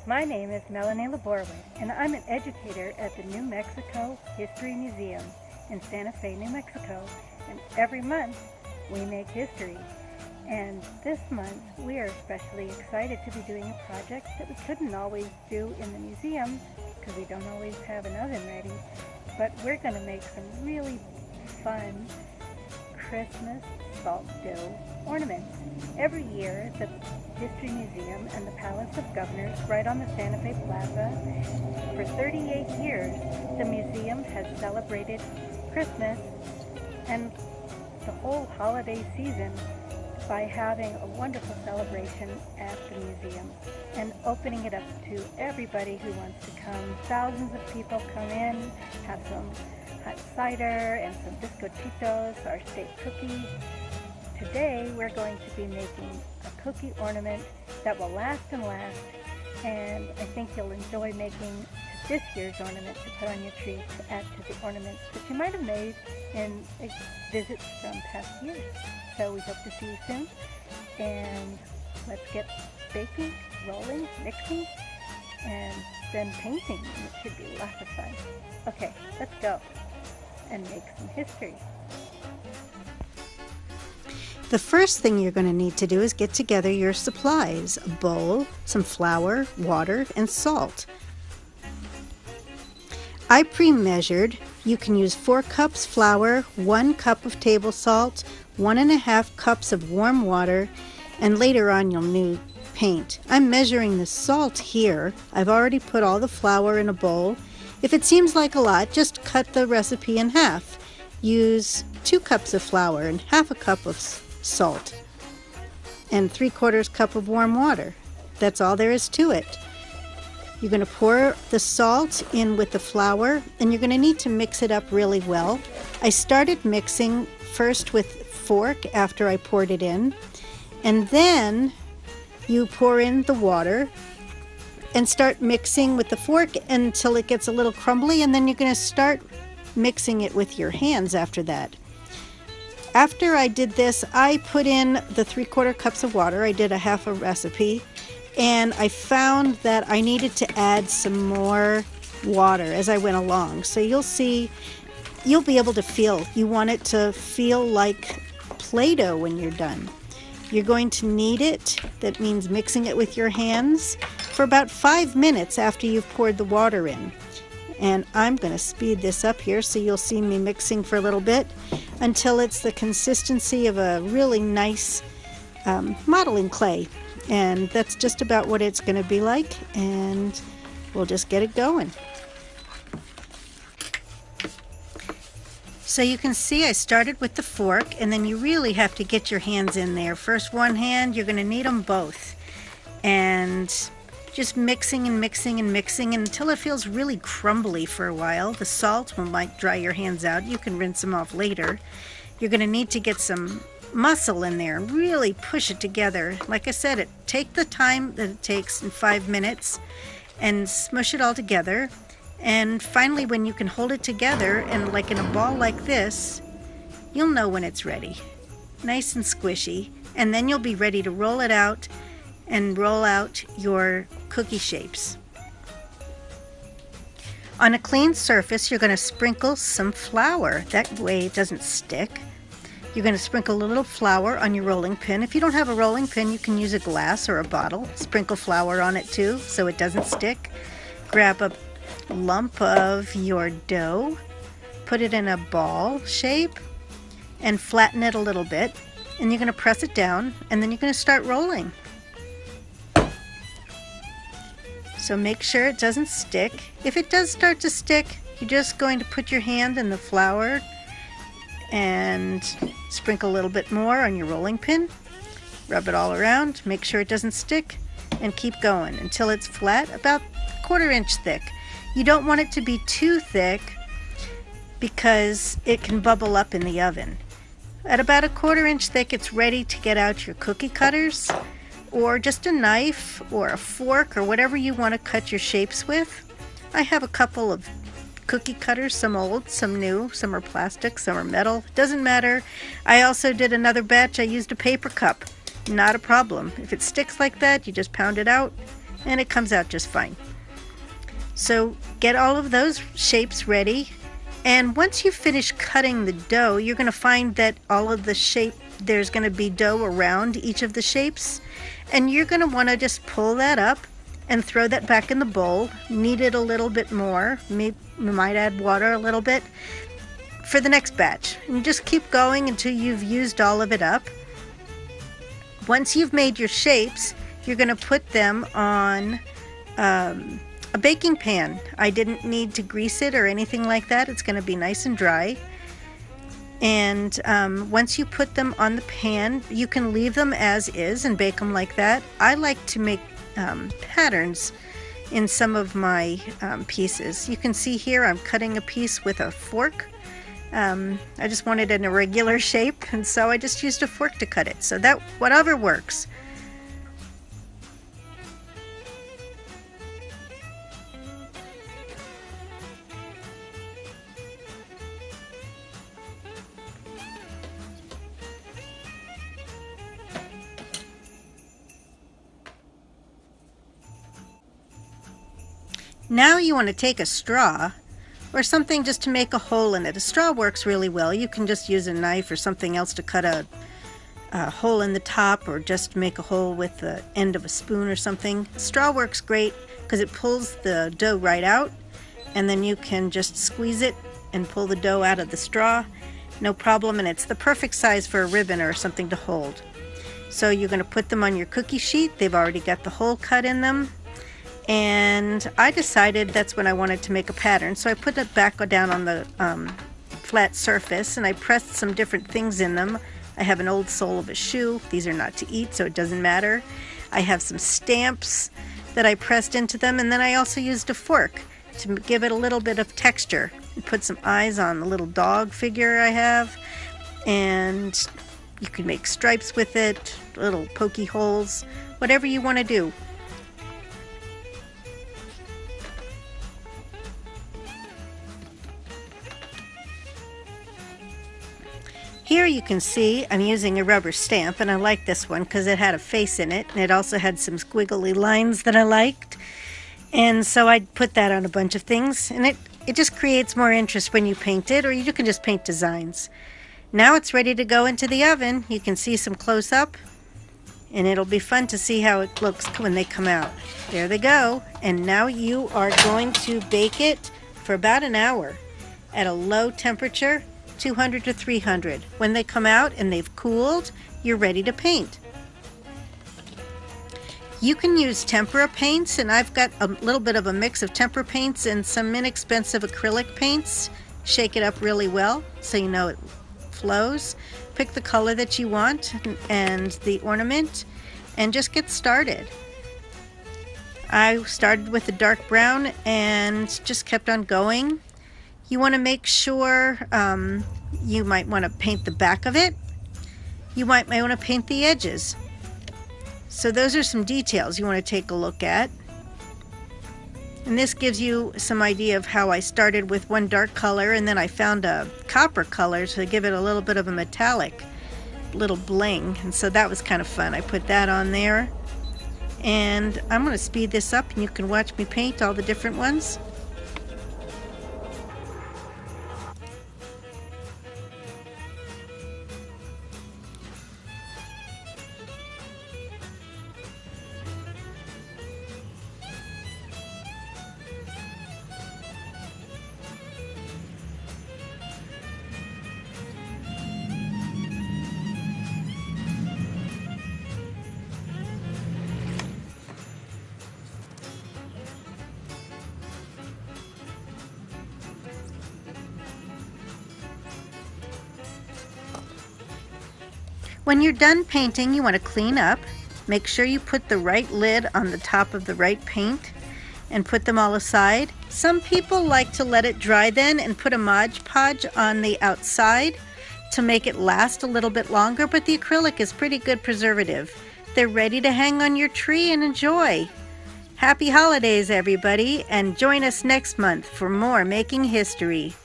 My name is Melanie Laborowitz, and I'm an educator at the New Mexico History Museum in Santa Fe, New Mexico. And every month, we make history. And this month, we are especially excited to be doing a project that we couldn't always do in the museum because we don't always have an oven ready. But we're going to make some really fun Christmas salt dough ornaments. Every year, the History Museum and the Palace of Governors, right on the Santa Fe Plaza, for 38 years, the museum has celebrated Christmas and the whole holiday season by having a wonderful celebration at the museum and opening it up to everybody who wants to come. Thousands of people come in, have some hot cider and some bizcochitos, our state cookies. Today we're going to be making a cookie ornament that will last and last, and I think you'll enjoy making this year's ornament to put on your tree to add to the ornaments that you might have made in visits from past years. So we hope to see you soon, and let's get baking, rolling, mixing, and then painting. It should be lots of fun. Okay, let's go and make some history. The first thing you're going to need to do is get together your supplies: a bowl, some flour, water, and salt. I pre-measured. You can use 4 cups flour, 1 cup of table salt, 1.5 cups of warm water, and later on you'll need paint. I'm measuring the salt here. I've already put all the flour in a bowl. If it seems like a lot, just cut the recipe in half. Use 2 cups of flour and half a cup of salt and 3/4 cup of warm water. That's all there is to it. You're going to pour the salt in with the flour, and you're going to need to mix it up really well. I started mixing first with fork after I poured it in, and then you pour in the water and start mixing with the fork until it gets a little crumbly, and then you're going to start mixing it with your hands after that. After I did this, I put in the 3/4 cups of water. I did a half a recipe, and I found that I needed to add some more water as I went along. So you'll see, you'll be able to feel. You want it to feel like Play-Doh when you're done. You're going to knead it. That means mixing it with your hands for about 5 minutes after you've poured the water in. And I'm going to speed this up here so you'll see me mixing for a little bit until it's the consistency of a really nice modeling clay. And that's just about what it's going to be like, and we'll just get it going. So you can see I started with the fork, and then you really have to get your hands in there. First one hand, you're going to need them both. And just mixing and mixing and mixing until it feels really crumbly for a while. The salt might dry your hands out. You can rinse them off later. You're going to need to get some muscle in there and really push it together. Like I said, take the time that it takes in 5 minutes and smush it all together. And finally, when you can hold it together and like in a ball like this, you'll know when it's ready. Nice and squishy. And then you'll be ready to roll it out and roll out your cookie shapes. On a clean surface, you're going to sprinkle some flour. That way it doesn't stick. You're going to sprinkle a little flour on your rolling pin. If you don't have a rolling pin, you can use a glass or a bottle. Sprinkle flour on it too so it doesn't stick. Grab a lump of your dough, put it in a ball shape, and flatten it a little bit. And you're going to press it down, and then you're going to start rolling. So make sure it doesn't stick. If it does start to stick, you're just going to put your hand in the flour and sprinkle a little bit more on your rolling pin. Rub it all around, make sure it doesn't stick, and keep going until it's flat, about 1/4 inch thick. You don't want it to be too thick because it can bubble up in the oven. At about 1/4 inch thick, it's ready to get out your cookie cutters, or just a knife or a fork or whatever you want to cut your shapes with. I have a couple of cookie cutters, some old, some new, some are plastic, some are metal. Doesn't matter. I also did another batch. I used a paper cup. Not a problem. If it sticks like that, you just pound it out and it comes out just fine. So get all of those shapes ready, and once you finish cutting the dough, you're going to find that all of the shape, there's going to be dough around each of the shapes, and you're going to want to just pull that up and throw that back in the bowl. Knead it a little bit more. Maybe you might add water a little bit for the next batch. And you just keep going until you've used all of it up. Once you've made your shapes, you're going to put them on a baking pan. I didn't need to grease it or anything like that. It's going to be nice and dry. And once you put them on the pan, you can leave them as is and bake them like that. I like to make patterns in some of my pieces. You can see here I'm cutting a piece with a fork. I just wanted it in a regular shape, and so I just used a fork to cut it. So that whatever works. Now you want to take a straw or something just to make a hole in it. A straw works really well. You can just use a knife or something else to cut a hole in the top, or just make a hole with the end of a spoon or something. Straw works great because it pulls the dough right out, and then you can just squeeze it and pull the dough out of the straw. No problem, and it's the perfect size for a ribbon or something to hold. So you're going to put them on your cookie sheet. They've already got the hole cut in them. And I decided that's when I wanted to make a pattern, so I put it back down on the flat surface, and I pressed some different things in them. I have an old sole of a shoe. These are not to eat, so it doesn't matter. I have some stamps that I pressed into them, and then I also used a fork to give it a little bit of texture. I put some eyes on the little dog figure I have, and you can make stripes with it, little pokey holes, whatever you want to do. Here you can see I'm using a rubber stamp, and I like this one because it had a face in it, and it also had some squiggly lines that I liked. And so I put that on a bunch of things, and it just creates more interest when you paint it, or you can just paint designs. Now it's ready to go into the oven. You can see some close up, and it'll be fun to see how it looks when they come out. There they go. And now you are going to bake it for about an hour at a low temperature, 200 to 300. When they come out and they've cooled, you're ready to paint. You can use tempera paints, and I've got a little bit of a mix of tempera paints and some inexpensive acrylic paints. Shake it up really well so you know it flows. Pick the color that you want and the ornament, and just get started. I started with the dark brown and just kept on going. You want to make sure you might want to paint the back of it. You might want to paint the edges. So those are some details you want to take a look at. And this gives you some idea of how I started with one dark color, and then I found a copper color to give it a little bit of a metallic little bling. And so that was kind of fun. I put that on there. And I'm going to speed this up, and you can watch me paint all the different ones. When you're done painting, you want to clean up. Make sure you put the right lid on the top of the right paint and put them all aside. Some people like to let it dry then and put a Mod Podge on the outside to make it last a little bit longer, but the acrylic is pretty good preservative. They're ready to hang on your tree and enjoy. Happy holidays, everybody, and join us next month for more Making History.